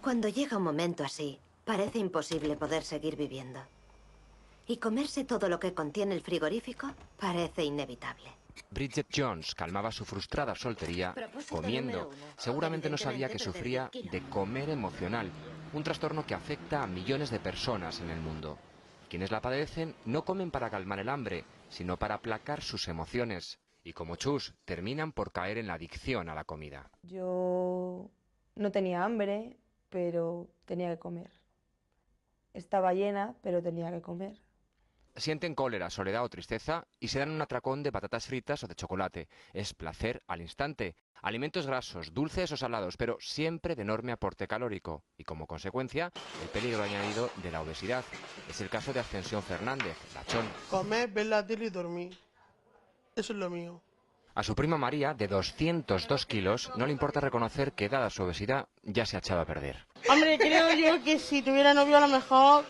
Cuando llega un momento así, parece imposible poder seguir viviendo. Y comerse todo lo que contiene el frigorífico parece inevitable. Bridget Jones calmaba su frustrada soltería comiendo. Seguramente no sabía que sufría de comer emocional, un trastorno que afecta a millones de personas en el mundo. Quienes la padecen no comen para calmar el hambre, sino para aplacar sus emociones. Y como Chus, terminan por caer en la adicción a la comida. Yo no tenía hambre, pero tenía que comer. Estaba llena, pero tenía que comer. Sienten cólera, soledad o tristeza y se dan un atracón de patatas fritas o de chocolate. Es placer al instante. Alimentos grasos, dulces o salados, pero siempre de enorme aporte calórico. Y como consecuencia, el peligro añadido de la obesidad. Es el caso de Ascensión Fernández, la Chon. Comer, ver la tele y dormir. Eso es lo mío. A su prima María, de 202 kilos, no le importa reconocer que, dada su obesidad, ya se ha echado a perder. Hombre, creo yo que si tuviera novio a lo mejor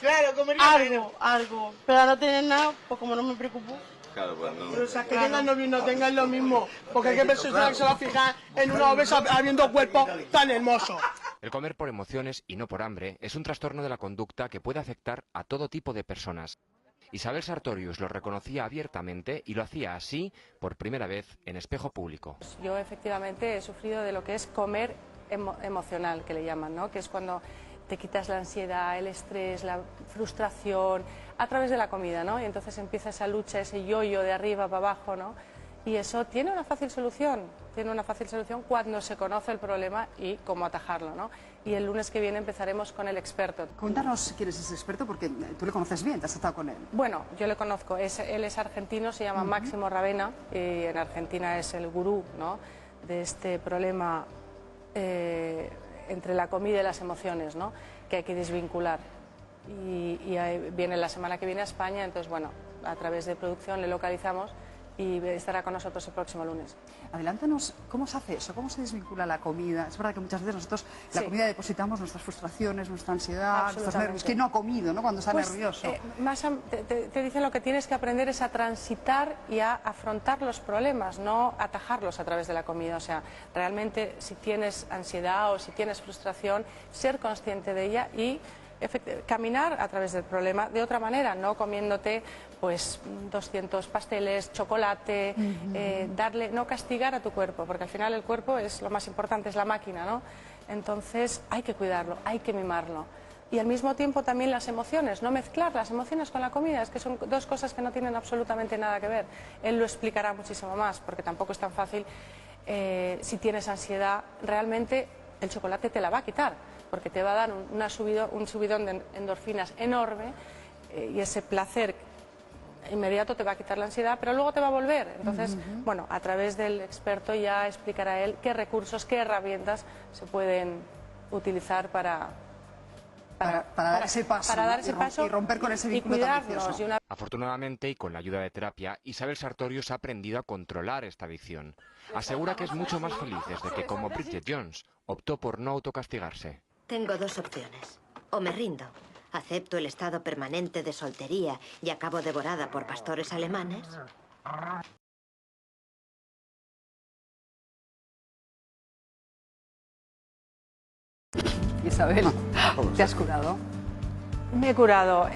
algo. Pero al no tener nada, pues como no me preocupo. Claro, pues no. Pero o sea, que tengan novio y no tengan lo mismo. Porque hay que personas que se va a fijar en una obesa habiendo cuerpos tan hermosos. El comer por emociones y no por hambre es un trastorno de la conducta que puede afectar a todo tipo de personas. Isabel Sartorius lo reconocía abiertamente y lo hacía así por primera vez en espejo público. Yo efectivamente he sufrido de lo que es comer emocional, que le llaman, ¿no? Que es cuando te quitas la ansiedad, el estrés, la frustración a través de la comida, ¿no? Y entonces empieza esa lucha, ese yo-yo de arriba para abajo, ¿no? Y eso tiene una fácil solución cuando se conoce el problema y cómo atajarlo, ¿no? Y el lunes que viene empezararemos con el experto. Cuéntanos quién es ese experto, porque tú le conoces bien, te has estado con él. Bueno, yo le conozco, él es argentino, se llama Máximo Ravena, y en Argentina es el gurú, ¿no?, de este problema entre la comida y las emociones, ¿no?, que hay que desvincular. Y ahí viene la semana que viene a España, entonces, bueno, a través de producción le localizamos y estará con nosotros el próximo lunes. Adelántanos, ¿cómo se hace eso? ¿Cómo se desvincula la comida? Es verdad que muchas veces nosotros la comida depositamos nuestras frustraciones, nuestra ansiedad, nuestros nervios. ¿Quién no ha comido, no, cuando está nervioso? Te dicen lo que tienes que aprender es a transitar y a afrontar los problemas, no atajarlos a través de la comida. O sea, realmente si tienes ansiedad o si tienes frustración, ser consciente de ella y caminar a través del problema de otra manera, no comiéndote pues 200 pasteles, chocolate, no castigar a tu cuerpo, porque al final el cuerpo es lo más importante, es la máquina, ¿no? Entonces hay que cuidarlo, hay que mimarlo. Y al mismo tiempo también las emociones, no mezclar las emociones con la comida, es que son dos cosas que no tienen absolutamente nada que ver. Él lo explicará muchísimo más, porque tampoco es tan fácil. Si tienes ansiedad, realmente el chocolate te la va a quitar, porque te va a dar un subidón de endorfinas enorme, y ese placer inmediato te va a quitar la ansiedad, pero luego te va a volver. Entonces, bueno, a través del experto ya explicará él qué recursos, qué herramientas se pueden utilizar para dar ese paso, y romper con ese vínculo tan vicioso. Afortunadamente, y con la ayuda de terapia, Isabel Sartorius ha aprendido a controlar esta adicción. Asegura que es mucho más feliz desde que, como Bridget Jones, optó por no autocastigarse. Tengo dos opciones. O me rindo, acepto el estado permanente de soltería y acabo devorada por pastores alemanes. Isabel, ¿te has curado? Me he curado.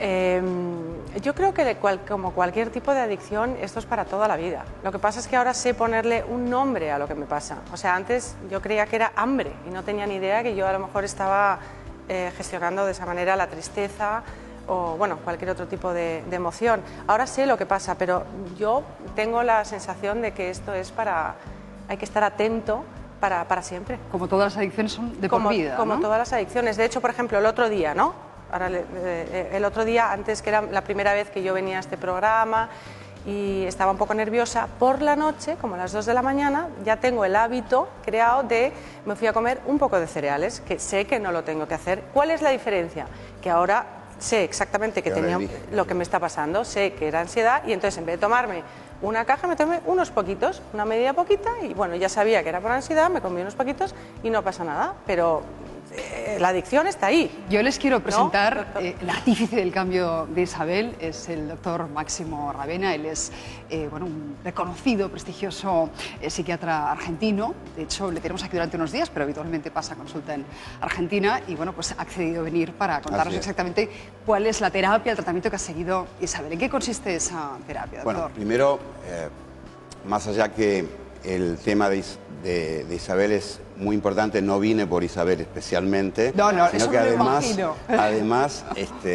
Yo creo que como cualquier tipo de adicción, esto es para toda la vida. Lo que pasa es que ahora sé ponerle un nombre a lo que me pasa. O sea, antes yo creía que era hambre y no tenía ni idea que yo a lo mejor estaba gestionando de esa manera la tristeza o bueno, cualquier otro tipo de emoción. Ahora sé lo que pasa, pero yo tengo la sensación de que esto es hay que estar atento para siempre. Como todas las adicciones son de por vida, como ¿no? todas las adicciones. De hecho, por ejemplo, el otro día, ¿no? Ahora, el otro día, antes que era la primera vez que yo venía a este programa y estaba un poco nerviosa, por la noche, como a las 2 de la mañana, ya tengo el hábito creado me fui a comer un poco de cereales, que sé que no lo tengo que hacer. ¿Cuál es la diferencia? Que ahora sé exactamente que tenía lo que me está pasando, sé que era ansiedad y entonces en vez de tomarme una caja me tomé unos poquitos, una medida poquita y bueno, ya sabía que era por ansiedad, me comí unos poquitos y no pasa nada, pero la adicción está ahí. Yo les quiero presentar el artífice del cambio de Isabel, es el doctor Máximo Ravena. Él es bueno, un reconocido, prestigioso psiquiatra argentino. De hecho, le tenemos aquí durante unos días, pero habitualmente pasa consulta en Argentina y bueno, pues ha accedido a venir para contarnos exactamente cuál es la terapia, el tratamiento que ha seguido Isabel. ¿En qué consiste esa terapia, doctor? Bueno, primero, más allá que el tema de Isabel es muy importante, no vine por Isabel especialmente, sino que además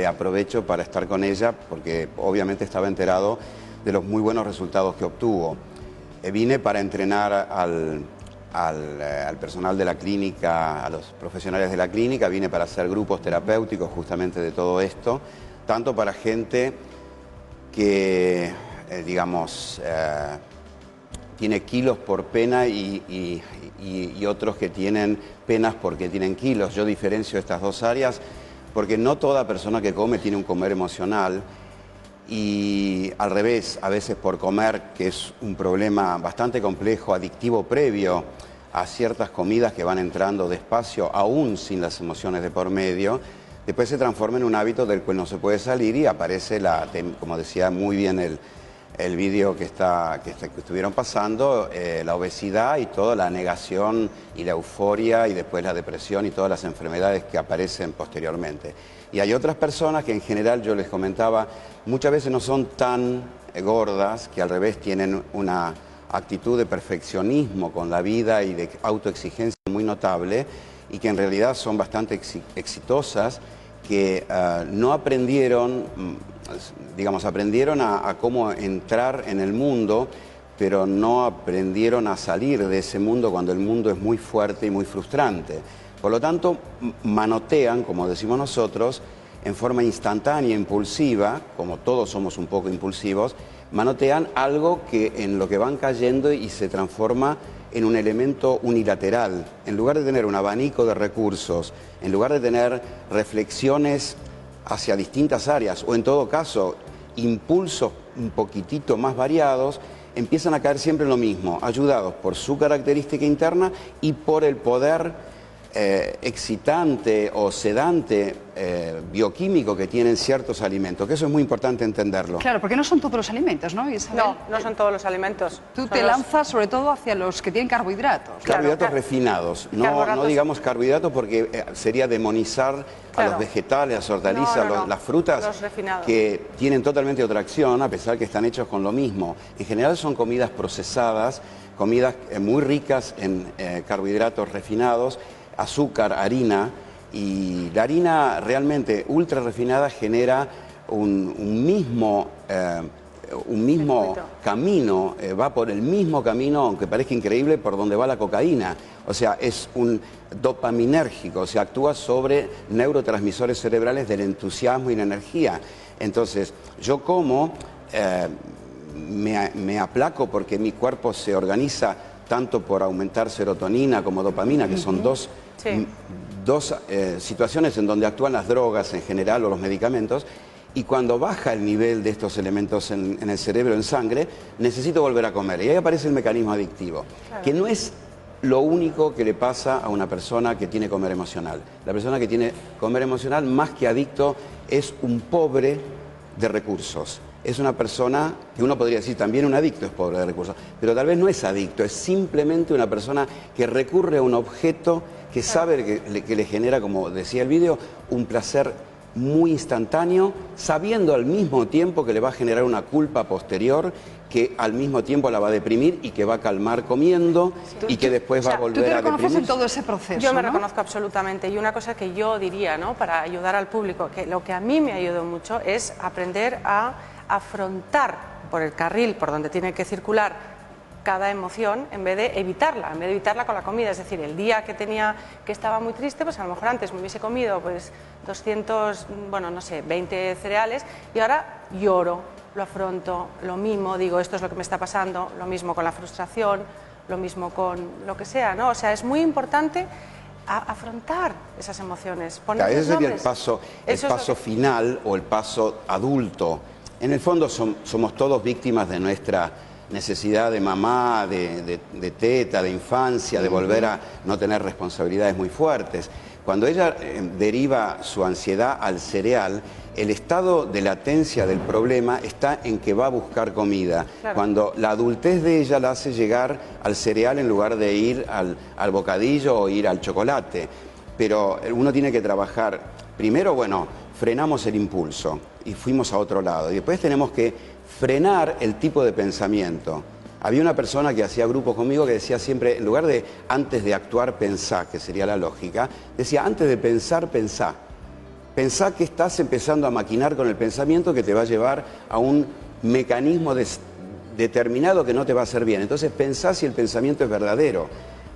aprovecho para estar con ella porque obviamente estaba enterado de los muy buenos resultados que obtuvo. Vine para entrenar al personal de la clínica, a los profesionales de la clínica, vine para hacer grupos terapéuticos justamente de todo esto, tanto para gente que, digamos, tiene kilos por pena y otros que tienen penas porque tienen kilos. Yo diferencio estas dos áreas porque no toda persona que come tiene un comer emocional y al revés, a veces por comer, que es un problema bastante complejo, adictivo previo a ciertas comidas que van entrando despacio, aún sin las emociones de por medio, después se transforma en un hábito del cual no se puede salir y aparece, como decía muy bien el vídeo que estuvieron pasando, la obesidad y toda la negación y la euforia y después la depresión y todas las enfermedades que aparecen posteriormente. Y hay otras personas que en general, yo les comentaba, muchas veces no son tan gordas, que al revés tienen una actitud de perfeccionismo con la vida y de autoexigencia muy notable y que en realidad son bastante exitosas, que no aprendieron, digamos, aprendieron a cómo entrar en el mundo, pero no aprendieron a salir de ese mundo cuando el mundo es muy fuerte y muy frustrante. Por lo tanto, manotean, como decimos nosotros, en forma instantánea, impulsiva, como todos somos un poco impulsivos, manotean algo en lo que van cayendo y se transforma en un elemento unilateral. En lugar de tener un abanico de recursos, en lugar de tener reflexiones hacia distintas áreas, o en todo caso, impulsos un poquitito más variados, empiezan a caer siempre en lo mismo, ayudados por su característica interna y por el poder excitante o sedante bioquímico que tienen ciertos alimentos, que eso es muy importante entenderlo. Claro, porque no son todos los alimentos, ¿no, Isabel? No son todos los alimentos. Tú te lanzas sobre todo hacia los que tienen carbohidratos. Carbohidratos refinados, no digamos carbohidratos porque sería demonizar a los vegetales, las hortalizas, las frutas, que tienen totalmente otra acción, a pesar que están hechos con lo mismo. En general son comidas procesadas, comidas muy ricas en carbohidratos refinados, azúcar, harina, y la harina realmente ultra refinada genera un mismo camino, va por el mismo camino, aunque parezca increíble, por donde va la cocaína. O sea, es un dopaminérgico, o sea, actúa sobre neurotransmisores cerebrales del entusiasmo y la energía. Entonces, yo como, me aplaco porque mi cuerpo se organiza tanto por aumentar serotonina como dopamina, que son dos situaciones en donde actúan las drogas en general o los medicamentos, y cuando baja el nivel de estos elementos en el cerebro, en sangre, necesito volver a comer. Y ahí aparece el mecanismo adictivo, que no es lo único que le pasa a una persona que tiene comer emocional. La persona que tiene comer emocional, más que adicto, es un pobre de recursos. Es una persona que uno podría decir también un adicto es pobre de recursos, pero tal vez no es adicto, es simplemente una persona que recurre a un objeto que sabe que le genera, como decía el vídeo, un placer muy instantáneo, sabiendo al mismo tiempo que le va a generar una culpa posterior, que al mismo tiempo la va a deprimir y que va a calmar comiendo y que después va a volver a deprimir. ¿Tú te reconoces en todo ese proceso? Yo me reconozco absolutamente, y una cosa que yo diría, ¿no?, para ayudar al público, que lo que a mí me ayudó mucho es aprender a afrontar por el carril por donde tiene que circular cada emoción en vez de evitarla con la comida. Es decir, el día que estaba muy triste, pues a lo mejor antes me hubiese comido pues 20 cereales y ahora lloro, lo afronto, lo mimo, digo esto es lo que me está pasando, lo mismo con la frustración, lo mismo con lo que sea, ¿no? O sea, es muy importante afrontar esas emociones. Ese sería el paso final o el paso adulto. En el fondo somos todos víctimas de nuestra necesidad de mamá, de teta, de infancia, de volver a no tener responsabilidades muy fuertes. Cuando ella deriva su ansiedad al cereal, el estado de latencia del problema está en que va a buscar comida. Claro. Cuando la adultez de ella la hace llegar al cereal en lugar de ir al bocadillo o ir al chocolate. Pero uno tiene que trabajar, primero, bueno, frenamos el impulso y fuimos a otro lado. Y después tenemos que frenar el tipo de pensamiento. Había una persona que hacía grupos conmigo que decía siempre, en lugar de antes de actuar, pensá, que sería la lógica, decía antes de pensar, pensá. Pensá que estás empezando a maquinar con el pensamiento que te va a llevar a un mecanismo determinado que no te va a hacer bien. Entonces pensá si el pensamiento es verdadero,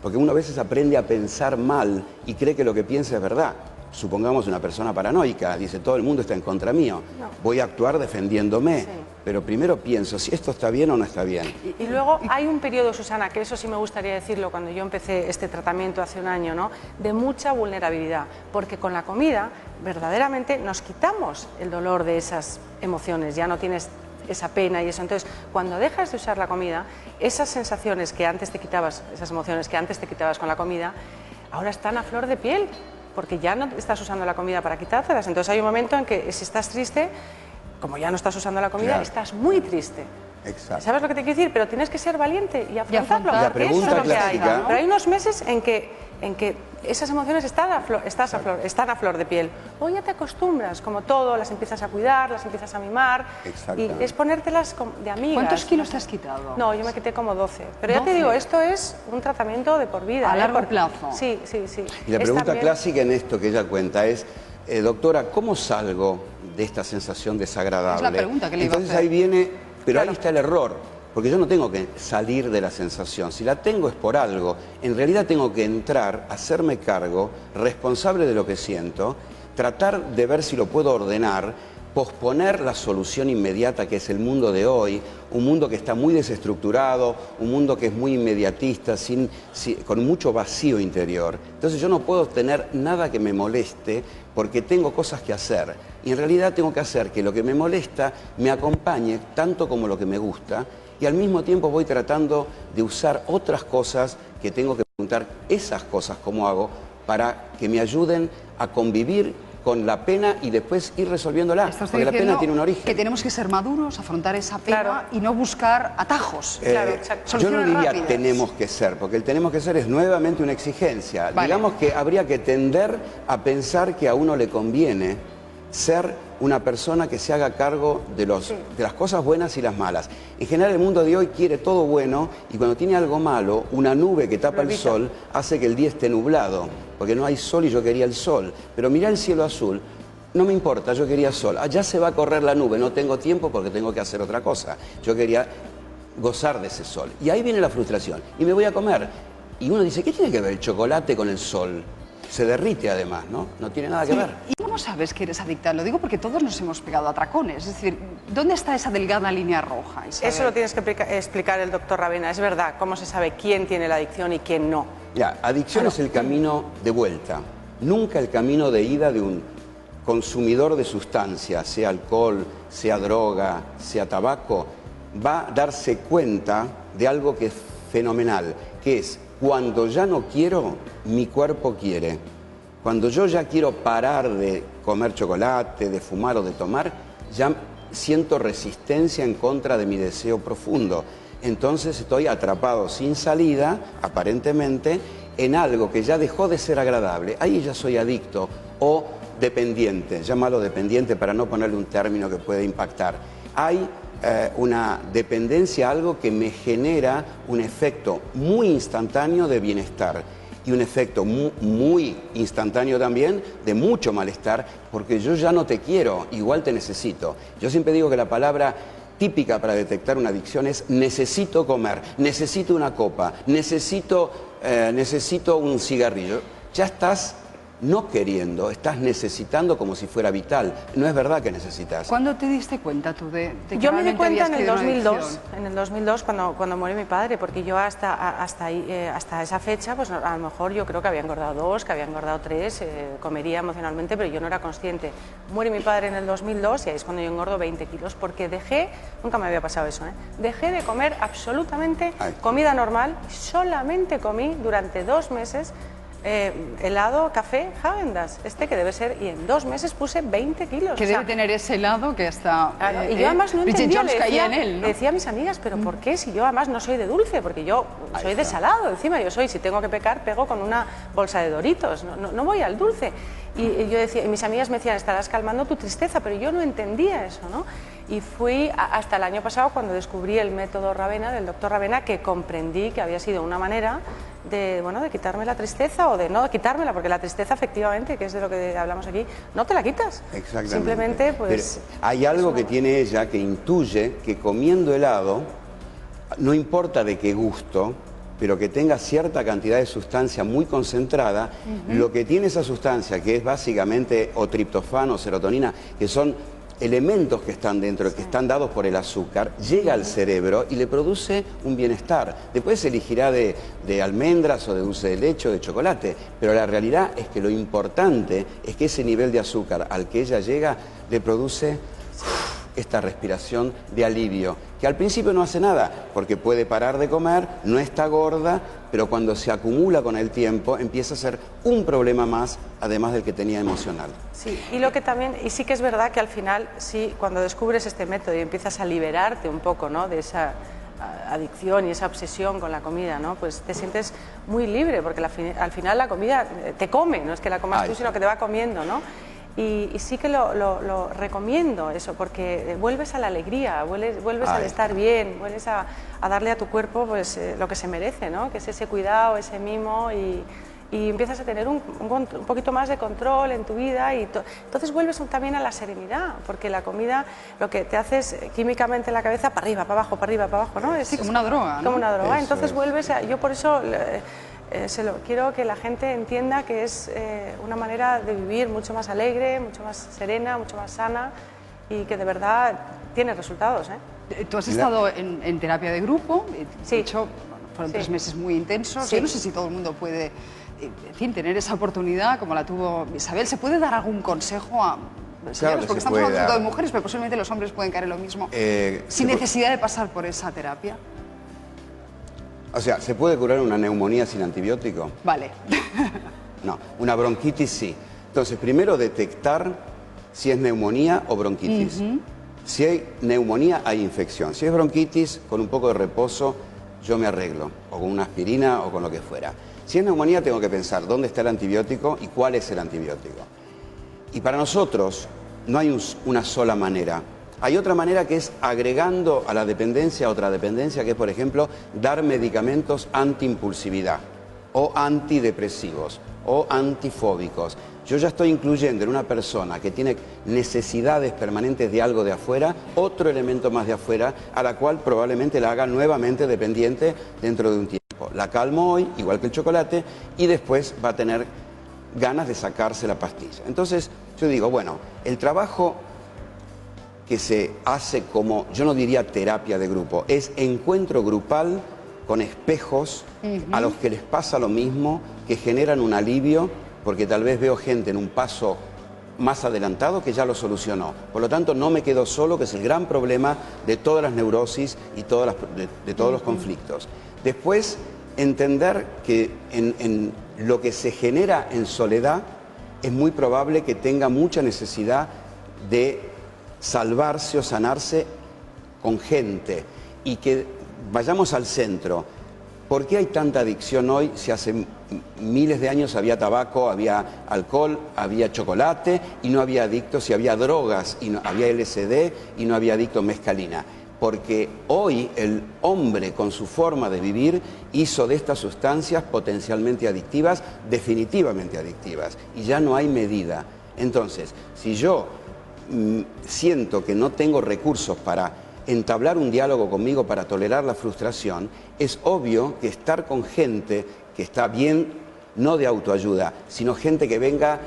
porque uno a veces aprende a pensar mal y cree que lo que piensa es verdad. Supongamos una persona paranoica, dice todo el mundo está en contra mío, voy a actuar defendiéndome, pero primero pienso si esto está bien o no está bien. Y luego hay un periodo, Susana, que eso sí me gustaría decirlo cuando yo empecé este tratamiento hace un año, ¿no?, de mucha vulnerabilidad, porque con la comida verdaderamente nos quitamos el dolor de esas emociones, ya no tienes esa pena y eso. Entonces, cuando dejas de usar la comida, esas sensaciones que antes te quitabas, esas emociones que antes te quitabas con la comida, ahora están a flor de piel, porque ya no estás usando la comida para quitártelas. Entonces hay un momento en que si estás triste, como ya no estás usando la comida, estás muy triste. Exacto. ¿Sabes lo que te quiero decir? Pero tienes que ser valiente y afrontarlo. La pregunta eso es lo clásica, que hay, ¿no? Pero hay unos meses en que esas emociones están a flor de piel. O ya te acostumbras, como todo, las empiezas a cuidar, las empiezas a mimar. Y es ponértelas de amigas. ¿Cuántos kilos te has quitado? No, yo me quité como 12. Pero ya te digo, esto es un tratamiento de por vida. A largo plazo. Sí, sí, sí. Y la pregunta clásica en esto que ella cuenta es, doctora, ¿cómo salgo de esta sensación desagradable? Es la pregunta que le iba a hacer. Entonces ahí viene, pero ahí está el error. Porque yo no tengo que salir de la sensación, si la tengo es por algo. En realidad tengo que entrar, hacerme cargo, responsable de lo que siento, tratar de ver si lo puedo ordenar, posponer la solución inmediata que es el mundo de hoy, un mundo que está muy desestructurado, un mundo que es muy inmediatista, con mucho vacío interior. Entonces yo no puedo tener nada que me moleste porque tengo cosas que hacer. Y en realidad tengo que hacer que lo que me molesta me acompañe tanto como lo que me gusta, y al mismo tiempo voy tratando de usar otras cosas que tengo que preguntar, esas cosas cómo hago para que me ayuden a convivir con la pena y después ir resolviéndola, porque la pena tiene un origen. Que tenemos que ser maduros, afrontar esa pena y no buscar atajos. Yo no diría rápidas. Tenemos que ser, porque el tenemos que ser es nuevamente una exigencia. Vale. Digamos que habría que tender a pensar que a uno le conviene ser una persona que se haga cargo de las cosas buenas y las malas. En general el mundo de hoy quiere todo bueno y cuando tiene algo malo, una nube que tapa el sol hace que el día esté nublado, porque no hay sol y yo quería el sol. Pero mirá el cielo azul, no me importa, yo quería sol. Ya se va a correr la nube, no tengo tiempo porque tengo que hacer otra cosa. Yo quería gozar de ese sol. Y ahí viene la frustración. Y me voy a comer. Y uno dice, ¿qué tiene que ver el chocolate con el sol? Se derrite además, ¿no? No tiene nada que ver. ¿Y cómo sabes que eres adicta? Lo digo porque todos nos hemos pegado a atracones. Es decir, ¿dónde está esa delgada línea roja, Isabel? Eso lo tienes que explicar el doctor Ravena. Es verdad, cómo se sabe quién tiene la adicción y quién no. Ya, adicción es el camino de vuelta, nunca el camino de ida de un consumidor de sustancias, sea alcohol, sea droga, sea tabaco, va a darse cuenta de algo que es fenomenal, que es cuando ya no quiero, mi cuerpo quiere. Cuando yo ya quiero parar de comer chocolate, de fumar o de tomar, ya siento resistencia en contra de mi deseo profundo. Entonces estoy atrapado sin salida, aparentemente, en algo que ya dejó de ser agradable. Ahí ya soy adicto o dependiente, llámalo dependiente para no ponerle un término que puede impactar. Hay una dependencia a algo que me genera un efecto muy instantáneo de bienestar y un efecto muy instantáneo también de mucho malestar, porque yo ya no te quiero, igual te necesito. Yo siempre digo que la palabra típica para detectar una adicción es necesito comer, necesito una copa, necesito un cigarrillo. Ya estás no queriendo, estás necesitando como si fuera vital. No es verdad que necesitas. ¿Cuándo te diste cuenta tú de que yo me di cuenta en el 2002, cuando murió mi padre, porque yo hasta esa fecha, pues a lo mejor yo creo que había engordado 2, que había engordado 3, comería emocionalmente, pero yo no era consciente. Muere mi padre en el 2002 y ahí es cuando yo engordo 20 kilos, porque nunca me había pasado eso, dejé de comer absolutamente comida normal, solamente comí durante 2 meses helado, café, Häagen-Dazs, que debe ser, y en 2 meses puse 20 kilos. Que debe tener ese helado que hasta... y yo además no entendía, le decía a mis amigas, pero ¿por qué? Si yo además no soy de dulce, porque yo soy de salado, encima si tengo que pecar, pego con una bolsa de Doritos, no voy al dulce. Y yo decía, y mis amigas me decían, estarás calmando tu tristeza, pero yo no entendía eso, ¿no? Y fui hasta el año pasado cuando descubrí el método Ravena, del doctor Ravena, que comprendí que había sido una manera de quitarme la tristeza, o de no quitármela, porque la tristeza, efectivamente, que es de lo que hablamos aquí, no te la quitas. Exactamente. Simplemente, pues... Pero hay algo que tiene ella que intuye que comiendo helado, no importa de qué gusto, pero que tenga cierta cantidad de sustancia muy concentrada, lo que tiene esa sustancia, que es básicamente o triptofano o serotonina, que son elementos que están dentro, que están dados por el azúcar, llega al cerebro y le produce un bienestar. Después se elegirá de almendras o de dulce de leche o de chocolate, pero la realidad es que lo importante es que ese nivel de azúcar al que ella llega le produce esta respiración de alivio, que al principio no hace nada, porque puede parar de comer, no está gorda, pero cuando se acumula con el tiempo empieza a ser un problema más, además del que tenía emocional. Sí, y lo que también, y sí que es verdad que al final, sí, cuando descubres este método y empiezas a liberarte un poco, ¿no?, de esa adicción y esa obsesión con la comida, ¿no?, pues te sientes muy libre, porque al final la comida te come, no es que la comas tú, sino que te va comiendo, ¿no? Y sí que lo recomiendo eso, porque vuelves a la alegría, vuelves al estar bien, vuelves a darle a tu cuerpo pues lo que se merece, ¿no?, que es ese cuidado, ese mimo, y empiezas a tener un poquito más de control en tu vida, y entonces vuelves también a la serenidad, porque la comida lo que te hace es químicamente en la cabeza para arriba, para abajo, ¿no? Es como una droga, ¿no? Como una droga, Eso entonces es. vuelves yo por eso... quiero que la gente entienda que es una manera de vivir mucho más alegre, mucho más serena, mucho más sana, y que de verdad tiene resultados, ¿eh? Tú has estado en terapia de grupo, Sí. de hecho, fueron 3 meses muy intensos. Sí. Yo no sé si todo el mundo puede, en fin, tener esa oportunidad como la tuvo Isabel. ¿Se puede dar algún consejo a señores? Claro que Porque se estamos puede hablando dar. de mujeres, pero posiblemente los hombres pueden caer en lo mismo, Se sin puede- necesidad de pasar por esa terapia. O sea, ¿se puede curar una neumonía sin antibiótico? Vale. No, una bronquitis sí. Entonces, primero detectar si es neumonía o bronquitis. Si hay neumonía, hay infección. Si es bronquitis, con un poco de reposo, yo me arreglo, o con una aspirina o con lo que fuera. Si es neumonía, tengo que pensar dónde está el antibiótico y cuál es el antibiótico. Y para nosotros no hay una sola manera. Hay otra manera, que es agregando a la dependencia otra dependencia, que es, por ejemplo, dar medicamentos antiimpulsividad, o antidepresivos, o antifóbicos. Yo ya estoy incluyendo en una persona que tiene necesidades permanentes de algo de afuera, otro elemento más de afuera, a la cual probablemente la haga nuevamente dependiente dentro de un tiempo. La calmo hoy, igual que el chocolate, y después va a tener ganas de sacarse la pastilla. Entonces, yo digo, bueno, el trabajo que se hace como, yo no diría terapia de grupo, es encuentro grupal con espejos a los que les pasa lo mismo, que generan un alivio, porque tal vez veo gente en un paso más adelantado que ya lo solucionó. Por lo tanto, no me quedo solo, que es el gran problema de todas las neurosis y de todos los conflictos. Después, entender que en lo que se genera en soledad es muy probable que tenga mucha necesidad de salvarse o sanarse con gente, y que vayamos al centro. ¿Por qué hay tanta adicción hoy si hace miles de años había tabaco, había alcohol, había chocolate y no había adictos, y había drogas, y no, había LSD y no había adicto mescalina? Porque hoy el hombre, con su forma de vivir, hizo de estas sustancias potencialmente adictivas, definitivamente adictivas, y ya no hay medida. Entonces, si yo siento que no tengo recursos para entablar un diálogo conmigo, para tolerar la frustración, es obvio que estar con gente que está bien, no de autoayuda, sino gente que venga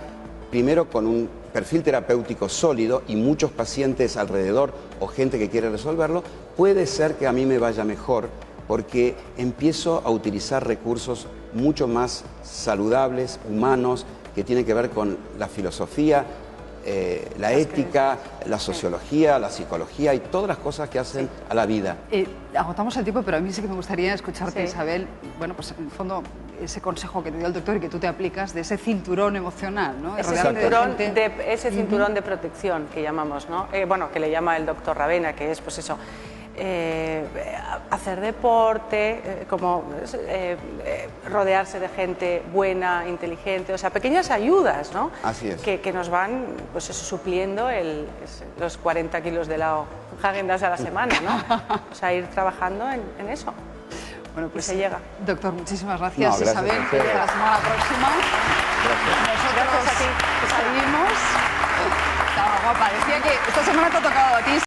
primero con un perfil terapéutico sólido y muchos pacientes alrededor, o gente que quiere resolverlo, puede ser que a mí me vaya mejor, porque empiezo a utilizar recursos mucho más saludables, humanos, que tienen que ver con la filosofía, la ética, la sociología, la psicología y todas las cosas que hacen a la vida. Agotamos el tiempo, pero a mí sí que me gustaría escucharte, Sí. Isabel. Bueno, pues en el fondo ese consejo que te dio el doctor y que tú te aplicas de ese cinturón emocional, ¿no? Ese cinturón de protección que llamamos, ¿no? Bueno, que le llama el doctor Ravena, que es pues eso, hacer deporte, rodearse de gente buena, inteligente, o sea, pequeñas ayudas, ¿no? Así es. Que nos van, pues eso, supliendo los 40 kilos de helado Häagen-Dazs a la semana, ¿no? O sea, ir trabajando en eso. Bueno, pues se llega. Doctor, muchísimas gracias. No, gracias Isabel, a ustedes. hasta la semana próxima. Gracias. Nosotros Gracias a ti. seguimos. Estaba guapa. Decía que esta semana te ha tocado a ti.